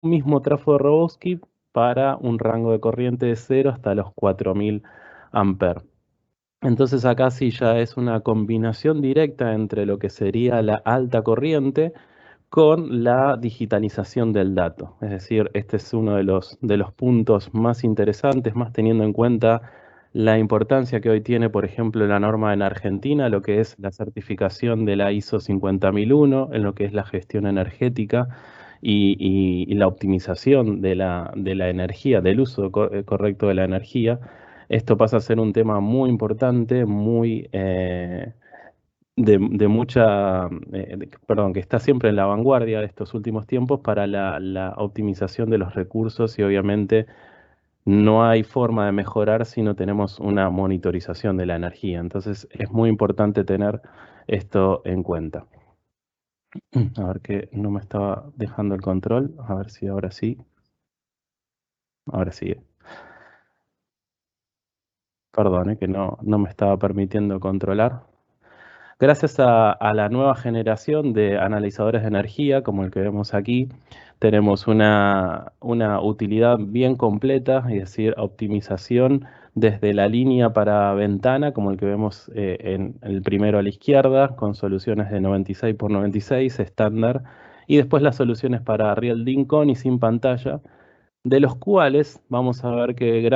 mismo trafo de Rogowski para un rango de corriente de 0 hasta los 4000 amperes. Entonces acá sí ya es una combinación directa entre lo que sería la alta corriente con la digitalización del dato. Es decir, este es uno de los puntos más interesantes, más teniendo en cuenta la importancia que hoy tiene, por ejemplo, la norma en Argentina, lo que es la certificación de la ISO 50001, en lo que es la gestión energética y la optimización de la energía, del uso correcto de la energía. Esto pasa a ser un tema muy importante, muy de mucha, perdón, que está siempre en la vanguardia de estos últimos tiempos para la optimización de los recursos y obviamente no hay forma de mejorar si no tenemos una monitorización de la energía. Entonces es muy importante tener esto en cuenta. A ver que no me estaba dejando el control, a ver si ahora sí. Ahora sí. Perdón, que no me estaba permitiendo controlar. Gracias a la nueva generación de analizadores de energía, como el que vemos aquí, tenemos una utilidad bien completa, es decir, optimización desde la línea para ventana, como el que vemos en el primero a la izquierda, con soluciones de 96 por 96 estándar, y después las soluciones para Real Dincon y sin pantalla, de los cuales vamos a ver que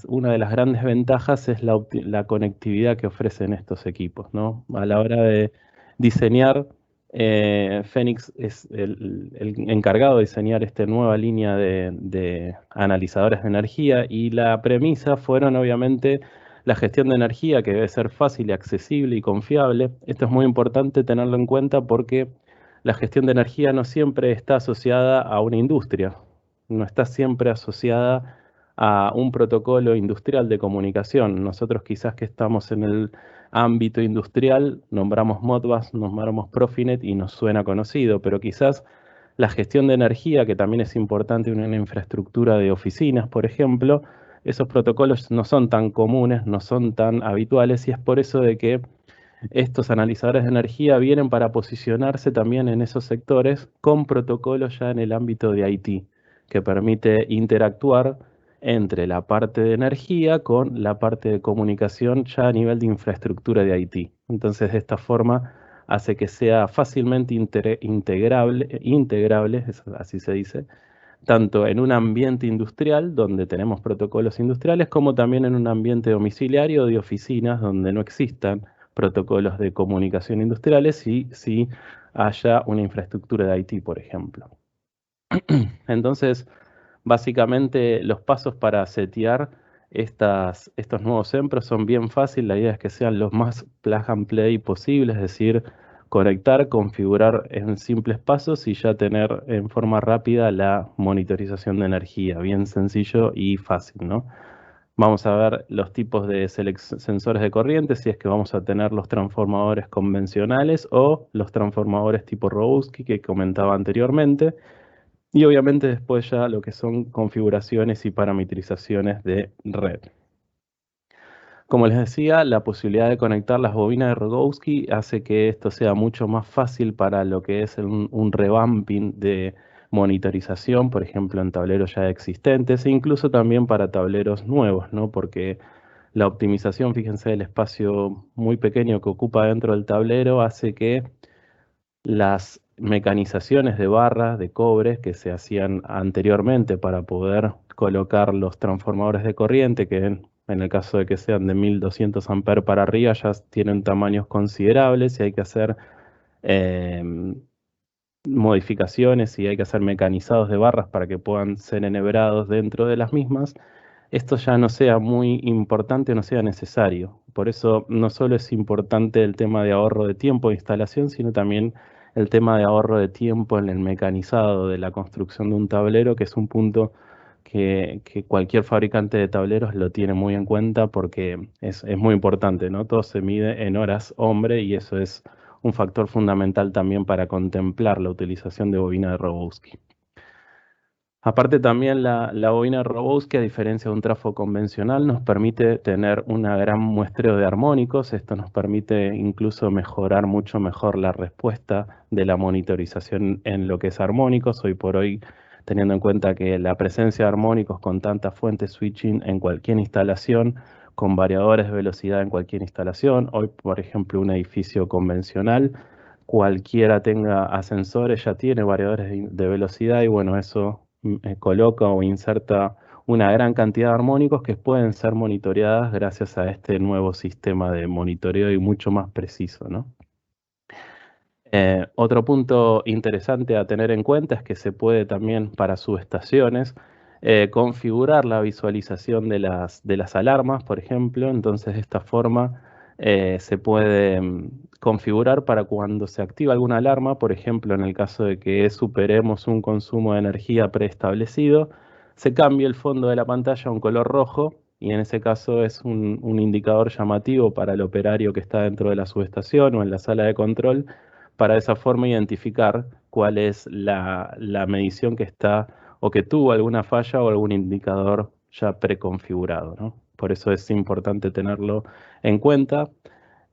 una de las grandes ventajas es la conectividad que ofrecen estos equipos, ¿no? A la hora de diseñar, Phoenix es el encargado de diseñar esta nueva línea de analizadores de energía y la premisa fueron obviamente la gestión de energía que debe ser fácil y accesible y confiable. Esto es muy importante tenerlo en cuenta porque la gestión de energía no siempre está asociada a una industria, no está siempre asociada a un protocolo industrial de comunicación. Nosotros quizás que estamos en el ámbito industrial, nombramos Modbus, nombramos Profinet y nos suena conocido, pero quizás la gestión de energía, que también es importante en una infraestructura de oficinas, por ejemplo, esos protocolos no son tan comunes, no son tan habituales y es por eso de que estos analizadores de energía vienen para posicionarse también en esos sectores con protocolos ya en el ámbito de IT, que permite interactuar entre la parte de energía con la parte de comunicación ya a nivel de infraestructura de IT. Entonces, de esta forma hace que sea fácilmente integrable, así se dice, tanto en un ambiente industrial, donde tenemos protocolos industriales, como también en un ambiente domiciliario de oficinas, donde no existan protocolos de comunicación industriales y si haya una infraestructura de IT, por ejemplo. Entonces, básicamente los pasos para setear estos nuevos SEMPROS son bien fáciles. La idea es que sean los más plug and play posibles, es decir, conectar, configurar en simples pasos y ya tener en forma rápida la monitorización de energía. Bien sencillo y fácil, ¿no? Vamos a ver los tipos de sensores de corriente, si es que vamos a tener los transformadores convencionales o los transformadores tipo Rogowski que comentaba anteriormente. Y obviamente después ya lo que son configuraciones y parametrizaciones de red. Como les decía, la posibilidad de conectar las bobinas de Rogowski hace que esto sea mucho más fácil para lo que es un revamping de monitorización, por ejemplo, en tableros ya existentes e incluso también para tableros nuevos, ¿no? Porque la optimización, fíjense, del espacio muy pequeño que ocupa dentro del tablero hace que las mecanizaciones de barras de cobre que se hacían anteriormente para poder colocar los transformadores de corriente, que en el caso de que sean de 1200 amperes para arriba, ya tienen tamaños considerables y hay que hacer eh, modificaciones y hay que hacer mecanizados de barras para que puedan ser enhebrados dentro de las mismas, esto ya no sea muy importante, no sea necesario. Por eso no solo es importante el tema de ahorro de tiempo de instalación, sino también el tema de ahorro de tiempo en el mecanizado de la construcción de un tablero, que es un punto que cualquier fabricante de tableros lo tiene muy en cuenta porque es muy importante, ¿no? Todo se mide en horas hombre y eso es un factor fundamental también para contemplar la utilización de bobina de Rogowski. Aparte también la bobina Rogowski, a diferencia de un trafo convencional, nos permite tener una gran muestreo de armónicos. Esto nos permite incluso mejorar mucho mejor la respuesta de la monitorización en lo que es armónicos. Hoy por hoy teniendo en cuenta que la presencia de armónicos con tantas fuentes switching en cualquier instalación, con variadores de velocidad en cualquier instalación. Hoy, por ejemplo, un edificio convencional, cualquiera tenga ascensores, ya tiene variadores de velocidad y bueno, eso coloca o inserta una gran cantidad de armónicos que pueden ser monitoreadas gracias a este nuevo sistema de monitoreo y mucho más preciso, ¿no? Otro punto interesante a tener en cuenta es que se puede también para subestaciones configurar la visualización de las alarmas, por ejemplo. Entonces, de esta forma se puede configurar para cuando se activa alguna alarma, por ejemplo, en el caso de que superemos un consumo de energía preestablecido, se cambie el fondo de la pantalla a un color rojo y en ese caso es un indicador llamativo para el operario que está dentro de la subestación o en la sala de control para de esa forma identificar cuál es la medición que está o que tuvo alguna falla o algún indicador ya preconfigurado, ¿no? Por eso es importante tenerlo en cuenta.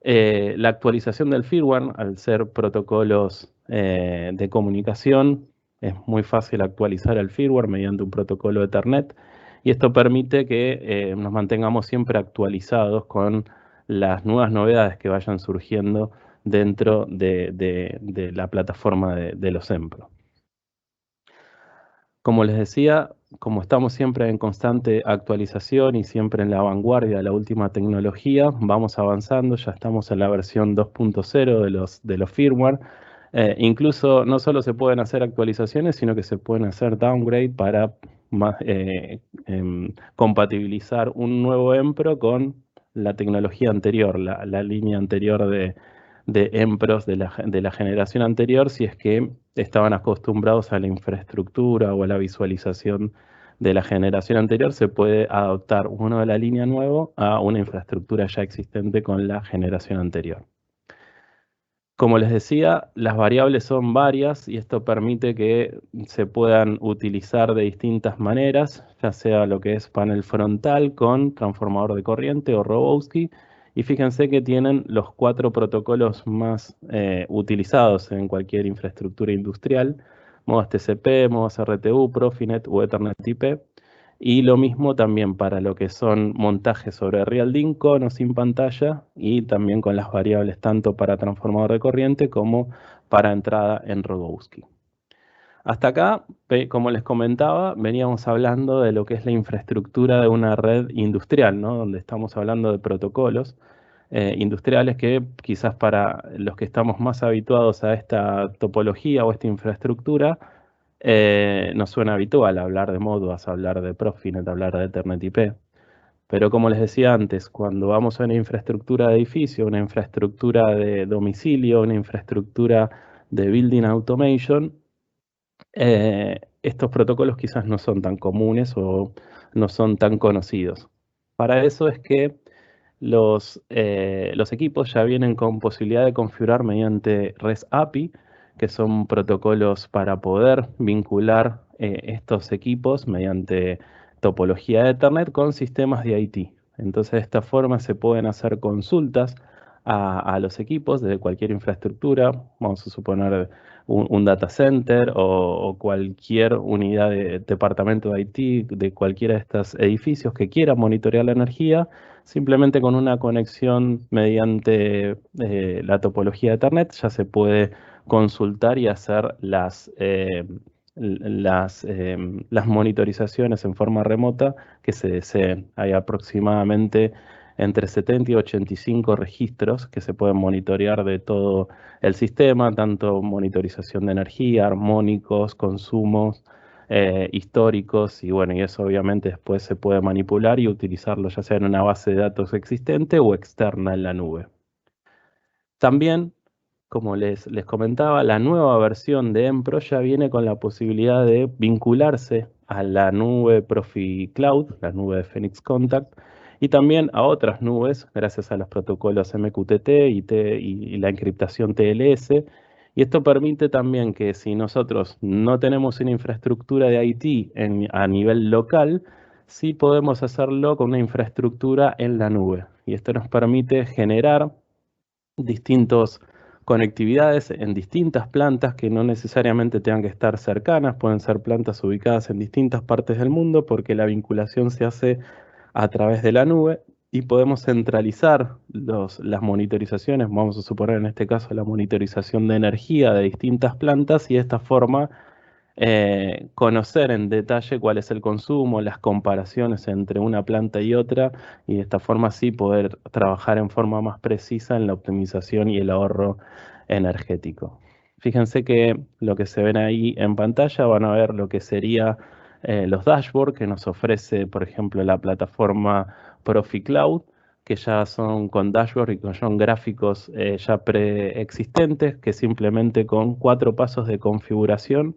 La actualización del firmware, al ser protocolos de comunicación, es muy fácil actualizar el firmware mediante un protocolo Ethernet y esto permite que nos mantengamos siempre actualizados con las nuevas novedades que vayan surgiendo dentro de la plataforma de los EMPRO. Como les decía, como estamos siempre en constante actualización y siempre en la vanguardia de la última tecnología, vamos avanzando, ya estamos en la versión 2.0 de los firmware. Incluso no solo se pueden hacer actualizaciones, sino que se pueden hacer downgrade para compatibilizar un nuevo EMPRO con la tecnología anterior, la línea anterior de EMPROS de la generación anterior, si es que estaban acostumbrados a la infraestructura o a la visualización de la generación anterior, se puede adaptar uno de la línea nuevo a una infraestructura ya existente con la generación anterior. Como les decía, las variables son varias y esto permite que se puedan utilizar de distintas maneras, ya sea lo que es panel frontal con transformador de corriente o Rogowski. Y fíjense que tienen los 4 protocolos más utilizados en cualquier infraestructura industrial: modos TCP, modos RTU, Profinet o Ethernet IP. Y lo mismo también para lo que son montajes sobre RealDIN con o sin pantalla y también con las variables tanto para transformador de corriente como para entrada en Rogowski. Hasta acá, como les comentaba, veníamos hablando de lo que es la infraestructura de una red industrial, ¿no? Donde estamos hablando de protocolos industriales que quizás para los que estamos más habituados a esta topología o esta infraestructura, nos suena habitual hablar de Modbus, hablar de Profinet, hablar de Ethernet IP. Pero como les decía antes, cuando vamos a una infraestructura de edificio, una infraestructura de domicilio, una infraestructura de building automation, estos protocolos quizás no son tan comunes o no son tan conocidos. Para eso es que los equipos ya vienen con posibilidad de configurar mediante REST API, que son protocolos para poder vincular estos equipos mediante topología de Ethernet con sistemas de IT. Entonces, de esta forma se pueden hacer consultas a los equipos desde cualquier infraestructura, vamos a suponer un data center o cualquier unidad de departamento de IT de cualquiera de estos edificios que quiera monitorear la energía, simplemente con una conexión mediante la topología de Ethernet ya se puede consultar y hacer las monitorizaciones en forma remota que se deseen. Hay aproximadamente entre 70 y 85 registros que se pueden monitorear de todo el sistema, tanto monitorización de energía, armónicos, consumos, históricos, y bueno, y eso obviamente después se puede manipular y utilizarlo ya sea en una base de datos existente o externa en la nube. También, como les comentaba, la nueva versión de EMPRO ya viene con la posibilidad de vincularse a la nube Profi Cloud, la nube de Phoenix Contact, y también a otras nubes, gracias a los protocolos MQTT y la encriptación TLS. Y esto permite también que si nosotros no tenemos una infraestructura de IT a nivel local, sí podemos hacerlo con una infraestructura en la nube. Y esto nos permite generar distintos conectividades en distintas plantas que no necesariamente tengan que estar cercanas, pueden ser plantas ubicadas en distintas partes del mundo porque la vinculación se hace a través de la nube y podemos centralizar las monitorizaciones, vamos a suponer en este caso la monitorización de energía de distintas plantas y de esta forma conocer en detalle cuál es el consumo, las comparaciones entre una planta y otra y de esta forma sí poder trabajar en forma más precisa en la optimización y el ahorro energético. Fíjense que lo que se ven ahí en pantalla van a ver lo que sería los dashboards que nos ofrece, por ejemplo, la plataforma ProfiCloud, que ya son con dashboard y son gráficos ya preexistentes, que simplemente con 4 pasos de configuración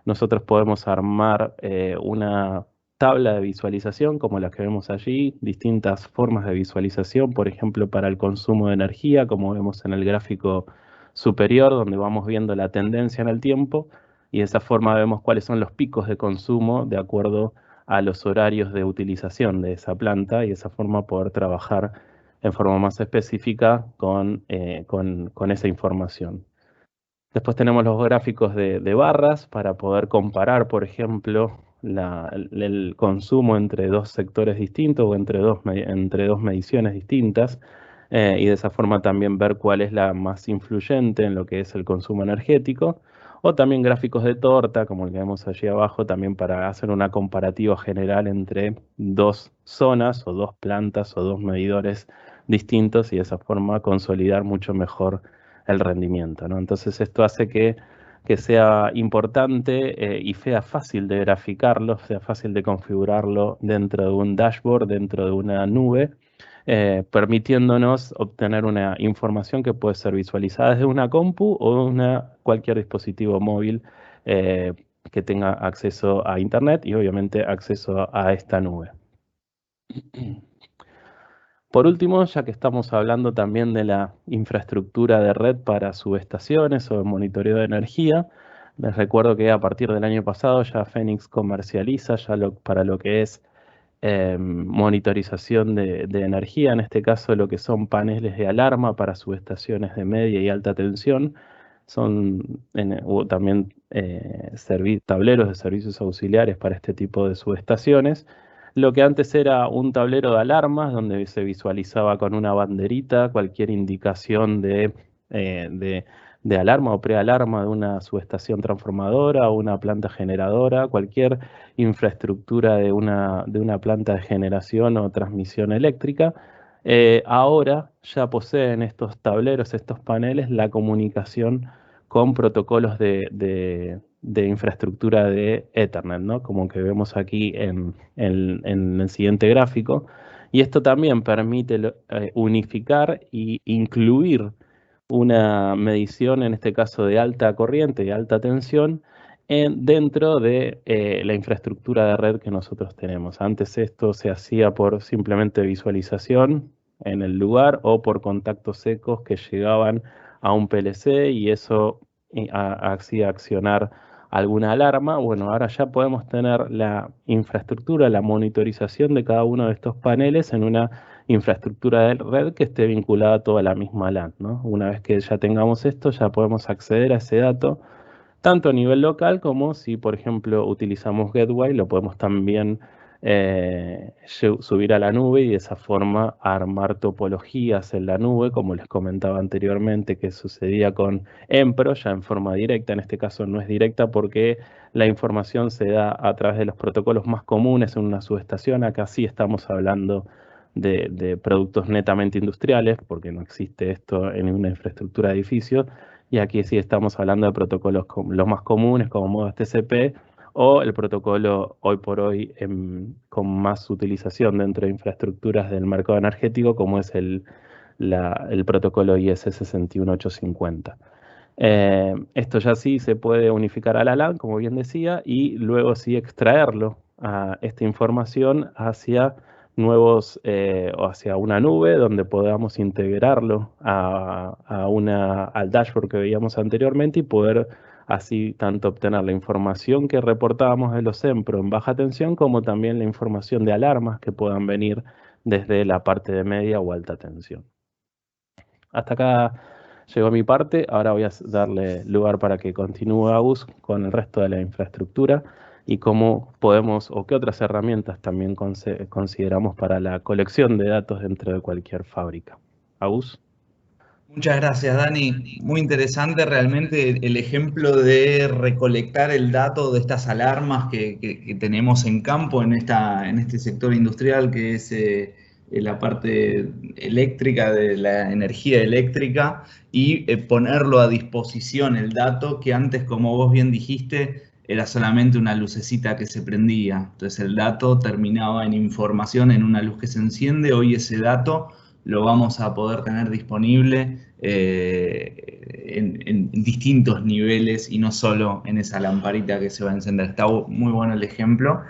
nosotros podemos armar una tabla de visualización como la que vemos allí, distintas formas de visualización, por ejemplo, para el consumo de energía, como vemos en el gráfico superior, donde vamos viendo la tendencia en el tiempo, y de esa forma vemos cuáles son los picos de consumo de acuerdo a los horarios de utilización de esa planta, y de esa forma poder trabajar en forma más específica con esa información. Después tenemos los gráficos de barras para poder comparar, por ejemplo, el consumo entre dos sectores distintos o entre dos mediciones distintas y de esa forma también ver cuál es la más influyente en lo que es el consumo energético. O también gráficos de torta, como el que vemos allí abajo, también para hacer una comparativa general entre dos zonas o dos plantas o dos medidores distintos y de esa forma consolidar mucho mejor el rendimiento, ¿no? Entonces esto hace que sea importante y sea fácil de graficarlo, sea fácil de configurarlo dentro de un dashboard, dentro de una nube, permitiéndonos obtener una información que puede ser visualizada desde una compu o cualquier dispositivo móvil eh, que tenga acceso a Internet y obviamente acceso a esta nube. Por último, ya que estamos hablando también de la infraestructura de red para subestaciones o de monitoreo de energía, les recuerdo que a partir del año pasado ya Fénix comercializa para lo que es monitorización de energía, en este caso lo que son paneles de alarma para subestaciones de media y alta tensión, o también tableros de servicios auxiliares para este tipo de subestaciones. Lo que antes era un tablero de alarmas donde se visualizaba con una banderita cualquier indicación de alarma o prealarma de una subestación transformadora o una planta generadora, cualquier infraestructura de una planta de generación o transmisión eléctrica. Ahora ya poseen estos tableros, estos paneles, la comunicación con protocolos de infraestructura de Ethernet, ¿no? Como que vemos aquí en el siguiente gráfico. Y esto también permite unificar e incluir una medición, en este caso de alta corriente y alta tensión, dentro de la infraestructura de red que nosotros tenemos. Antes esto se hacía por simplemente visualización en el lugar o por contactos secos que llegaban a un PLC y eso hacía accionar alguna alarma. Bueno, ahora ya podemos tener la infraestructura, la monitorización de cada uno de estos paneles en una infraestructura de red que esté vinculada a toda la misma LAN, ¿no? Una vez que ya tengamos esto, ya podemos acceder a ese dato tanto a nivel local como si, por ejemplo, utilizamos Gateway, lo podemos también subir a la nube y de esa forma armar topologías en la nube, como les comentaba anteriormente que sucedía con Empro, ya en forma directa. En este caso no es directa porque la información se da a través de los protocolos más comunes en una subestación. Acá sí estamos hablando de productos netamente industriales, porque no existe esto en una infraestructura de edificios. Y aquí sí estamos hablando de protocolos los más comunes como Modbus TCP o el protocolo hoy por hoy con más utilización dentro de infraestructuras del mercado energético como es el protocolo IS 61850. Esto ya sí se puede unificar a la LAN, como bien decía, y luego sí extraerlo a esta información hacia o hacia una nube donde podamos integrarlo al dashboard que veíamos anteriormente y poder así tanto obtener la información que reportábamos de los EMPRO en baja tensión como también la información de alarmas que puedan venir desde la parte de media o alta tensión. Hasta acá llegó mi parte, ahora voy a darle lugar para que continúe Agus con el resto de la infraestructura y cómo podemos o qué otras herramientas también consideramos para la colección de datos dentro de cualquier fábrica. Agus. Muchas gracias, Dani. Muy interesante realmente el ejemplo de recolectar el dato de estas alarmas que tenemos en campo en este sector industrial que es la parte eléctrica de la energía eléctrica y ponerlo a disposición el dato que antes, como vos bien dijiste, era solamente una lucecita que se prendía. Entonces el dato terminaba en información, en una luz que se enciende. Hoy ese dato lo vamos a poder tener disponible en distintos niveles y no solo en esa lamparita que se va a encender. Está muy bueno el ejemplo.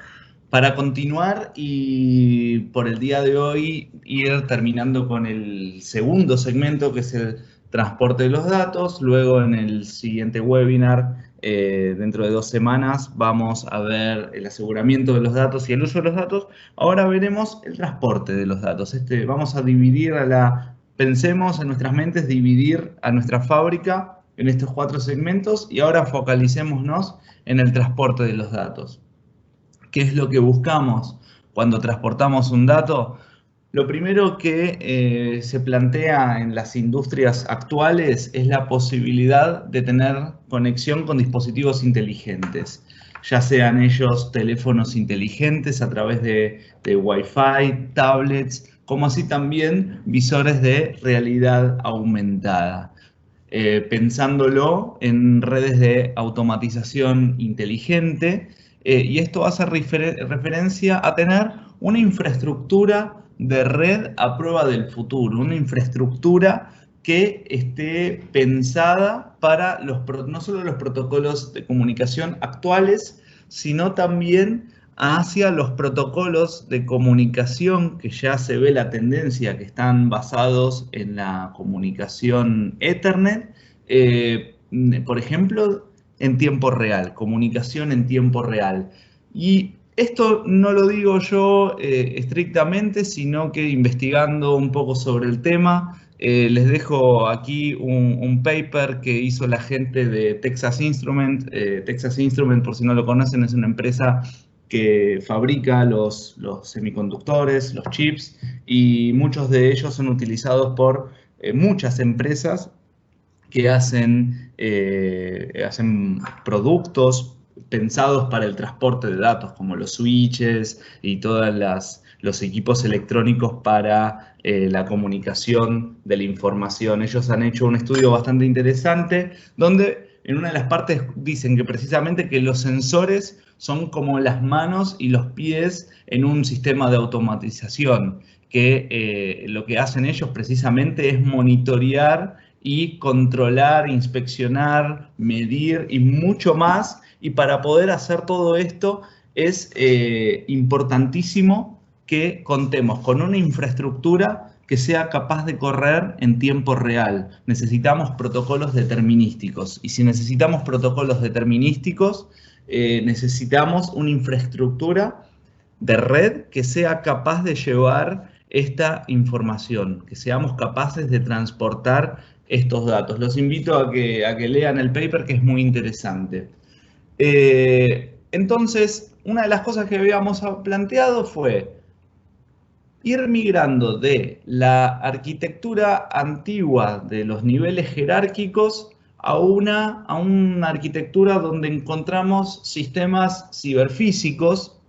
Para continuar y por el día de hoy ir terminando con el segundo segmento, que es el transporte de los datos. Luego en el siguiente webinar, dentro de 2 semanas, vamos a ver el aseguramiento de los datos y el uso de los datos. Ahora veremos el transporte de los datos. Vamos a dividir pensemos en nuestras mentes, dividir a nuestra fábrica en estos 4 segmentos y ahora focalicémonos en el transporte de los datos. ¿Qué es lo que buscamos cuando transportamos un dato? Lo primero que se plantea en las industrias actuales es la posibilidad de tener conexión con dispositivos inteligentes, ya sean ellos teléfonos inteligentes a través de Wi-Fi, tablets, como así también visores de realidad aumentada. Pensándolo en redes de automatización inteligente, y esto hace referencia a tener una infraestructura de red a prueba del futuro, una infraestructura que esté pensada para no solo los protocolos de comunicación actuales, sino también hacia los protocolos de comunicación que ya se ve la tendencia que están basados en la comunicación Ethernet, por ejemplo, en tiempo real, comunicación en tiempo real. Y esto no lo digo yo estrictamente, sino que investigando un poco sobre el tema, les dejo aquí un paper que hizo la gente de Texas Instruments. Texas Instruments, por si no lo conocen, es una empresa que fabrica los semiconductores, los chips, y muchos de ellos son utilizados por muchas empresas que hacen productos pensados para el transporte de datos, como los switches y todos los equipos electrónicos para la comunicación de la información. Ellos han hecho un estudio bastante interesante donde en una de las partes dicen que precisamente que los sensores son como las manos y los pies en un sistema de automatización, que lo que hacen ellos precisamente es monitorear y controlar, inspeccionar, medir y mucho más. Y para poder hacer todo esto es importantísimo que contemos con una infraestructura que sea capaz de correr en tiempo real. Necesitamos protocolos determinísticos. Y si necesitamos protocolos determinísticos, necesitamos una infraestructura de red que sea capaz de llevar esta información, que seamos capaces de transportar estos datos. Los invito a que lean el paper, que es muy interesante. Entonces, una de las cosas que habíamos planteado fue ir migrando de la arquitectura antigua de los niveles jerárquicos a una arquitectura donde encontramos sistemas ciberfísicos,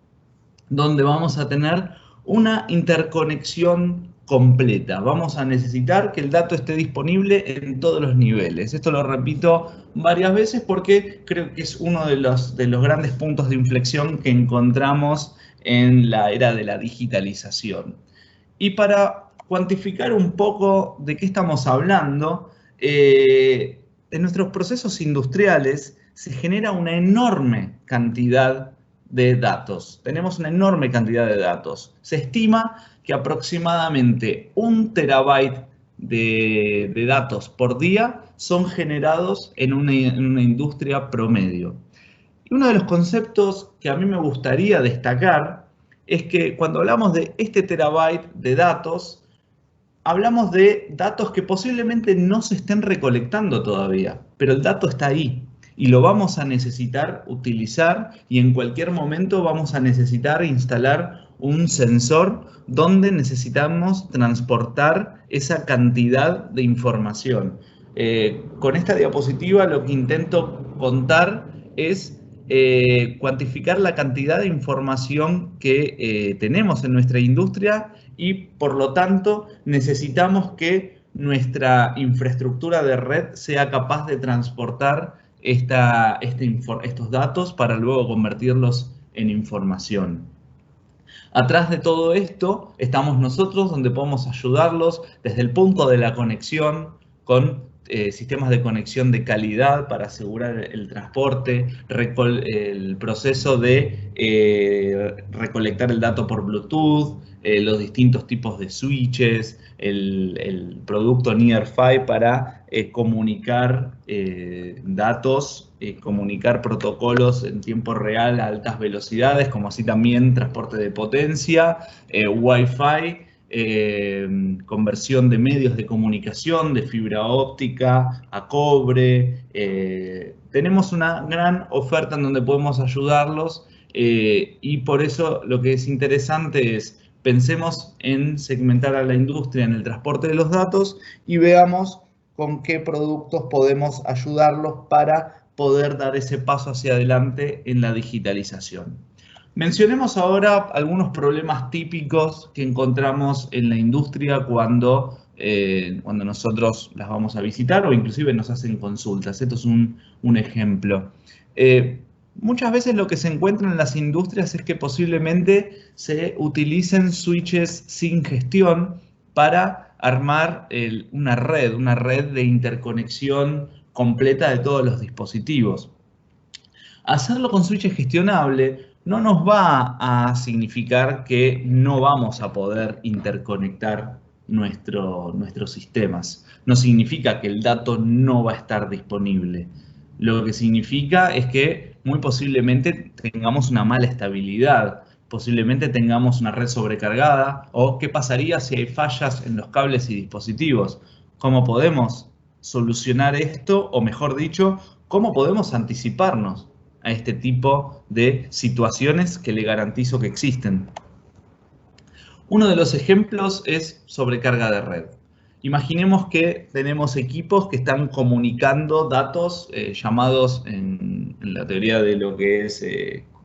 donde vamos a tener una interconexión completa. Vamos a necesitar que el dato esté disponible en todos los niveles. Esto lo repito varias veces porque creo que es uno de los grandes puntos de inflexión que encontramos en la era de la digitalización. Y para cuantificar un poco de qué estamos hablando, en nuestros procesos industriales se genera una enorme cantidad de datos. Tenemos una enorme cantidad de datos. Se estima que aproximadamente 1 terabyte de datos por día son generados en una industria promedio. Y uno de los conceptos que a mí me gustaría destacar es que cuando hablamos de este terabyte de datos, hablamos de datos que posiblemente no se estén recolectando todavía, pero el dato está ahí y lo vamos a necesitar utilizar, y en cualquier momento vamos a necesitar instalar un sensor donde necesitamos transportar esa cantidad de información. Con esta diapositiva lo que intento contar es cuantificar la cantidad de información que tenemos en nuestra industria, y por lo tanto necesitamos que nuestra infraestructura de red sea capaz de transportar estos datos para luego convertirlos en información. Atrás de todo esto estamos nosotros, donde podemos ayudarlos desde el punto de la conexión, con sistemas de conexión de calidad para asegurar el transporte, el proceso de recolectar el dato por Bluetooth, los distintos tipos de switches, el producto Nearfy para comunicar datos, comunicar protocolos en tiempo real a altas velocidades, como así también transporte de potencia, Wi-Fi, conversión de medios de comunicación, de fibra óptica a cobre. Tenemos una gran oferta en donde podemos ayudarlos, y por eso lo que es interesante es pensemos en segmentar a la industria en el transporte de los datos y veamos con qué productos podemos ayudarlos para poder dar ese paso hacia adelante en la digitalización. Mencionemos ahora algunos problemas típicos que encontramos en la industria cuando nosotros las vamos a visitar o inclusive nos hacen consultas. Esto es un ejemplo. Muchas veces lo que se encuentra en las industrias es que posiblemente se utilicen switches sin gestión para armar una red de interconexión completa de todos los dispositivos. Hacerlo con switches gestionables no nos va a significar que no vamos a poder interconectar nuestros sistemas. No significa que el dato no va a estar disponible. Lo que significa es que muy posiblemente tengamos una mala estabilidad, posiblemente tengamos una red sobrecargada, o qué pasaría si hay fallas en los cables y dispositivos. ¿Cómo podemos solucionar esto? O mejor dicho, ¿cómo podemos anticiparnos a este tipo de situaciones que le garantizo que existen? Uno de los ejemplos es sobrecarga de red. Imaginemos que tenemos equipos que están comunicando datos llamados en la teoría de lo que es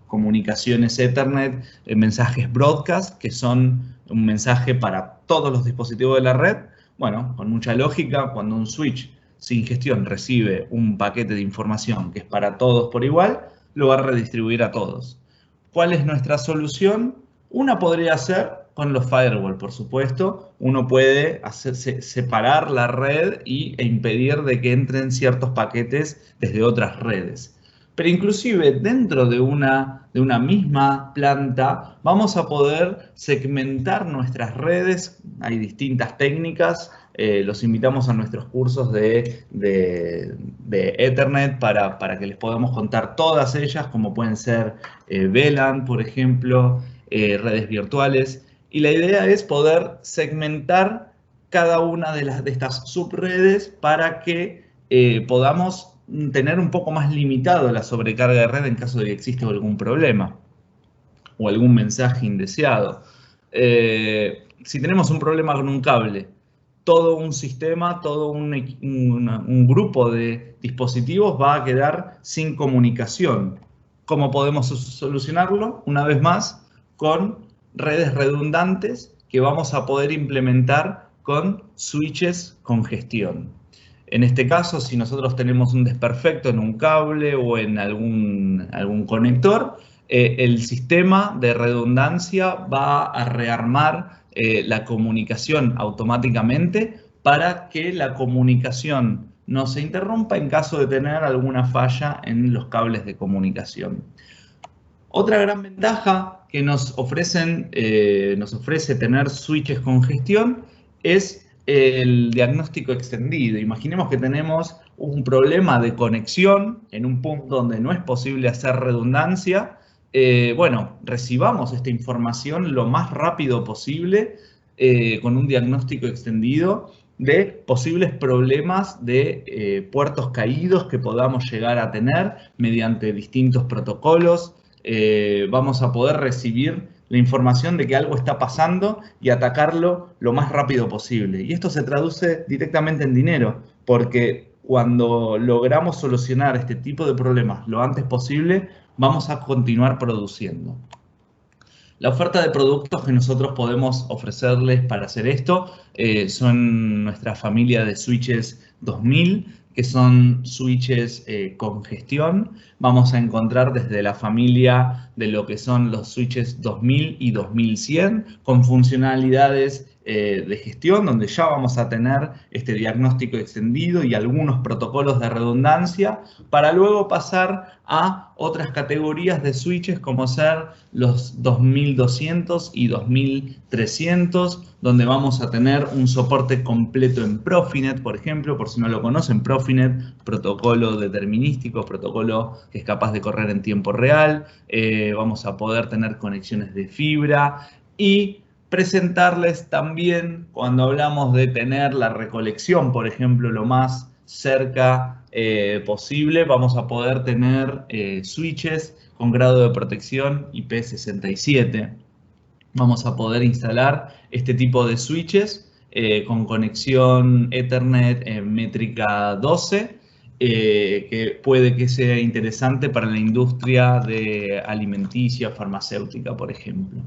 comunicaciones Ethernet, mensajes broadcast, que son un mensaje para todos los dispositivos de la red. Bueno, con mucha lógica, cuando un switch sin gestión recibe un paquete de información que es para todos por igual, lo va a redistribuir a todos. ¿Cuál es nuestra solución? Una podría ser con los firewall, por supuesto. Uno puede separar la red e impedir de que entren ciertos paquetes desde otras redes. Pero inclusive dentro de una misma planta vamos a poder segmentar nuestras redes. Hay distintas técnicas. Los invitamos a nuestros cursos de Ethernet para que les podamos contar todas ellas, como pueden ser VLAN, por ejemplo, redes virtuales. Y la idea es poder segmentar cada una de estas subredes para que podamos tener un poco más limitado la sobrecarga de red en caso de que exista algún problema o algún mensaje indeseado. Si tenemos un problema con un cable, todo un sistema, todo un grupo de dispositivos va a quedar sin comunicación. ¿Cómo podemos solucionarlo? Una vez más, con redes redundantes que vamos a poder implementar con switches con gestión. En este caso, si nosotros tenemos un desperfecto en un cable o en algún conector, el sistema de redundancia va a rearmar la comunicación automáticamente para que la comunicación no se interrumpa en caso de tener alguna falla en los cables de comunicación. Otra gran ventaja que nos ofrece tener switches con gestión es el diagnóstico extendido. Imaginemos que tenemos un problema de conexión en un punto donde no es posible hacer redundancia. Bueno, recibamos esta información lo más rápido posible, con un diagnóstico extendido de posibles problemas de puertos caídos que podamos llegar a tener mediante distintos protocolos. Vamos a poder recibir la información de que algo está pasando y atacarlo lo más rápido posible. Y esto se traduce directamente en dinero, porque cuando logramos solucionar este tipo de problemas lo antes posible, vamos a continuar produciendo. La oferta de productos que nosotros podemos ofrecerles para hacer esto son nuestra familia de switches 2000, que son switches con gestión. Vamos a encontrar desde la familia de lo que son los switches 2000 y 2100 con funcionalidades de gestión, donde ya vamos a tener este diagnóstico extendido y algunos protocolos de redundancia, para luego pasar a otras categorías de switches como ser los 2200 y 2300, donde vamos a tener un soporte completo en Profinet, por ejemplo, por si no lo conocen. Profinet, protocolo determinístico, protocolo que es capaz de correr en tiempo real. Vamos a poder tener conexiones de fibra y presentarles también, cuando hablamos de tener la recolección, por ejemplo, lo más cerca posible, vamos a poder tener switches con grado de protección IP67. Vamos a poder instalar este tipo de switches con conexión Ethernet en métrica 12, que puede que sea interesante para la industria de alimenticia, farmacéutica, por ejemplo.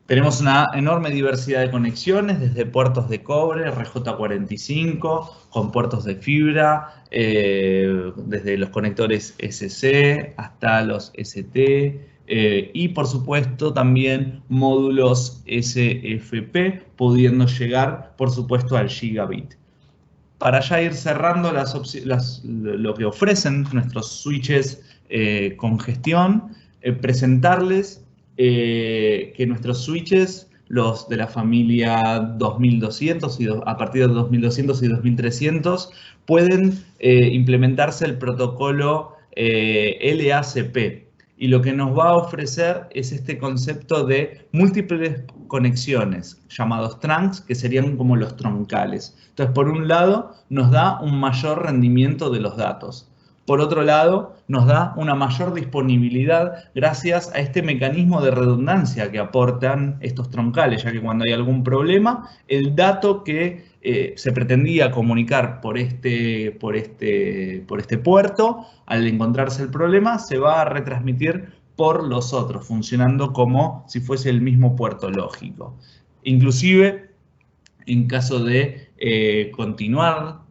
Tenemos una enorme diversidad de conexiones, desde puertos de cobre, RJ45, con puertos de fibra, desde los conectores SC hasta los ST, y por supuesto también módulos SFP, pudiendo llegar por supuesto al gigabit. Para ya ir cerrando lo que ofrecen nuestros switches con gestión, presentarles que nuestros switches, los de la familia 2200 y a partir de 2200 y 2300, pueden implementarse el protocolo LACP. Y lo que nos va a ofrecer es este concepto de múltiples conexiones, llamados trunks, que serían como los troncales. Entonces, por un lado, nos da un mayor rendimiento de los datos. Por otro lado, nos da una mayor disponibilidad gracias a este mecanismo de redundancia que aportan estos troncales, ya que cuando hay algún problema, el dato que se pretendía comunicar por este puerto, al encontrarse el problema, se va a retransmitir por los otros, funcionando como si fuese el mismo puerto lógico. Inclusive, en caso de continuar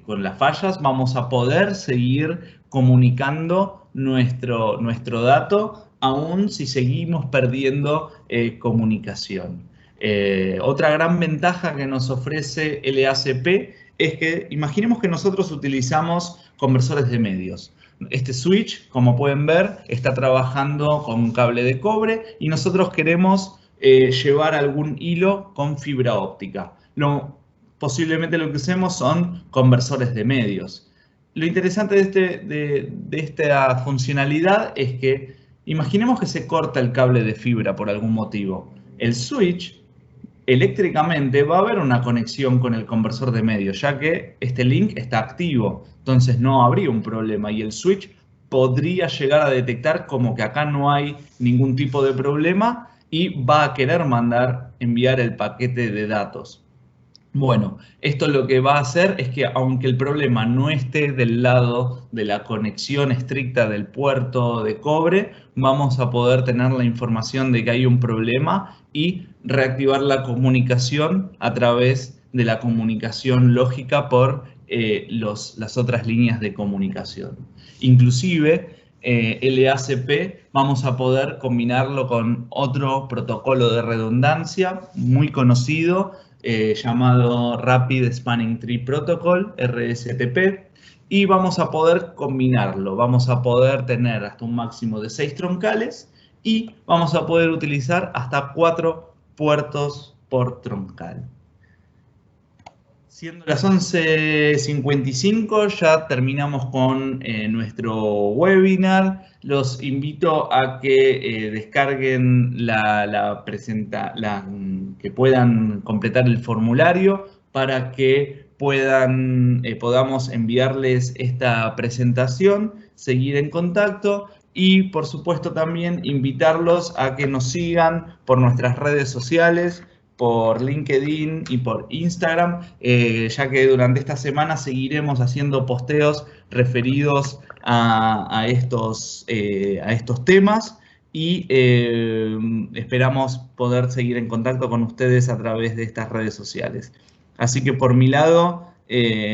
con las fallas, vamos a poder seguir comunicando nuestro dato, aún si seguimos perdiendo comunicación. Otra gran ventaja que nos ofrece LACP es que imaginemos que nosotros utilizamos conversores de medios. Este switch, como pueden ver, está trabajando con un cable de cobre y nosotros queremos llevar algún hilo con fibra óptica. Posiblemente lo que usemos son conversores de medios. Lo interesante de esta funcionalidad es que imaginemos que se corta el cable de fibra por algún motivo. El switch eléctricamente va a haber una conexión con el conversor de medios, ya que este link está activo, entonces no habría un problema y el switch podría llegar a detectar como que acá no hay ningún tipo de problema y va a querer enviar el paquete de datos. Bueno, esto lo que va a hacer es que aunque el problema no esté del lado de la conexión estricta del puerto de cobre, vamos a poder tener la información de que hay un problema y reactivar la comunicación a través de la comunicación lógica por las otras líneas de comunicación. Inclusive, LACP vamos a poder combinarlo con otro protocolo de redundancia muy conocido, llamado Rapid Spanning Tree Protocol, RSTP, y vamos a poder combinarlo. Vamos a poder tener hasta un máximo de 6 troncales y vamos a poder utilizar hasta 4 puertos por troncal. Siendo las 11:55, ya terminamos con nuestro webinar. Los invito a que descarguen que puedan completar el formulario para que podamos enviarles esta presentación, seguir en contacto y, por supuesto, también invitarlos a que nos sigan por nuestras redes sociales, por LinkedIn y por Instagram, ya que durante esta semana seguiremos haciendo posteos referidos a estos temas y esperamos poder seguir en contacto con ustedes a través de estas redes sociales. Así que por mi lado,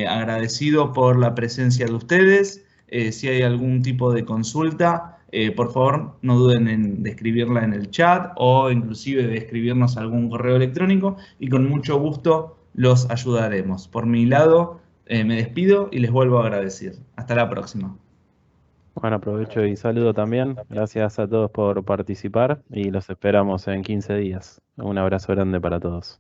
agradecido por la presencia de ustedes. Si hay algún tipo de consulta, por favor no duden en escribirla en el chat o inclusive de escribirnos algún correo electrónico y con mucho gusto los ayudaremos. Por mi lado, me despido y les vuelvo a agradecer. Hasta la próxima. Bueno, aprovecho y saludo también. Gracias a todos por participar y los esperamos en 15 días. Un abrazo grande para todos.